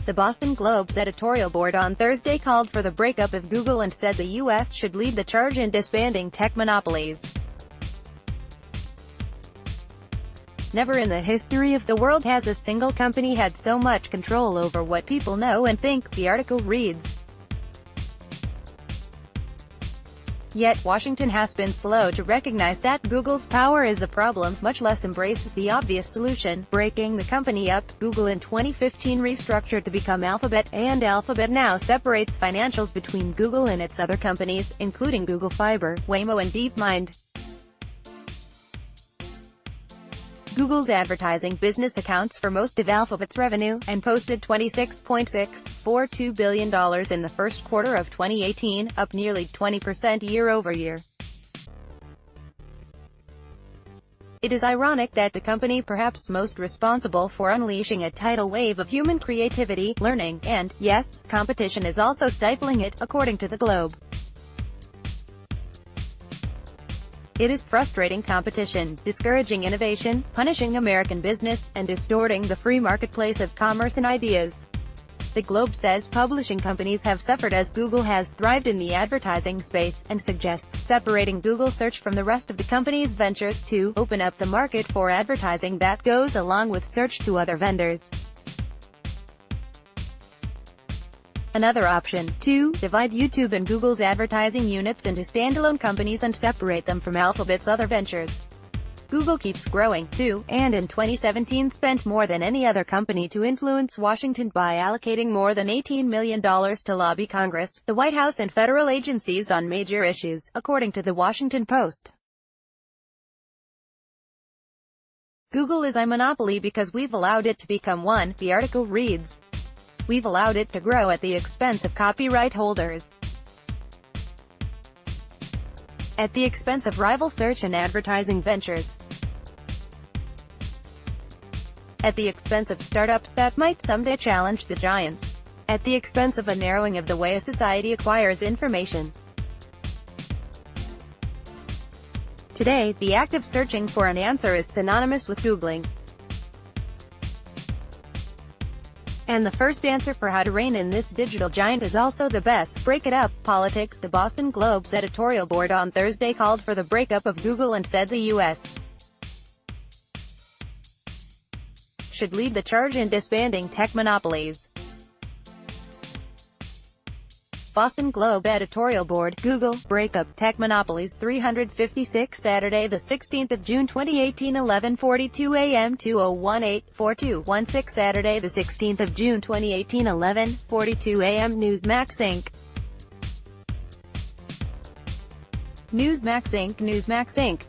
The Boston Globe's editorial board on Thursday called for the breakup of Google and said the U.S. should lead the charge in disbanding tech monopolies. Never in the history of the world has a single company had so much control over what people know and think, the article reads. Yet, Washington has been slow to recognize that Google's power is a problem, much less embrace the obvious solution, breaking the company up. Google in 2015 restructured to become Alphabet, and Alphabet now separates financials between Google and its other companies, including Google Fiber, Waymo and DeepMind. Google's advertising business accounts for most of Alphabet's revenue, and posted $26.642 billion in the first quarter of 2018, up nearly 20% year-over-year. It is ironic that the company perhaps most responsible for unleashing a tidal wave of human creativity, learning, and, yes, competition is also stifling it, according to the Globe. It is frustrating competition, discouraging innovation, punishing American business, and distorting the free marketplace of commerce and ideas. The Globe says publishing companies have suffered as Google has thrived in the advertising space, and suggests separating Google Search from the rest of the company's ventures to open up the market for advertising that goes along with search to other vendors. Another option, 2, divide YouTube and Google's advertising units into standalone companies and separate them from Alphabet's other ventures. Google keeps growing, too, and in 2017 spent more than any other company to influence Washington by allocating more than $18 million to lobby Congress, the White House and federal agencies on major issues, according to The Washington Post. Google is a monopoly because we've allowed it to become one, the article reads. We've allowed it to grow at the expense of copyright holders, at the expense of rival search and advertising ventures, at the expense of startups that might someday challenge the giants, at the expense of a narrowing of the way a society acquires information. Today, the act of searching for an answer is synonymous with Googling. And the first answer for how to rein in this digital giant is also the best. Break it up. Politics. The Boston Globe's editorial board on Thursday called for the breakup of Google and said the U.S. should lead the charge in disbanding tech monopolies. Boston Globe editorial board, Google, breakup, tech monopolies 356 Saturday the 16th of June 2018 11:42 a.m. 2018-42-16 Saturday the 16th of June 2018 11:42 a.m. Newsmax Inc. Newsmax Inc.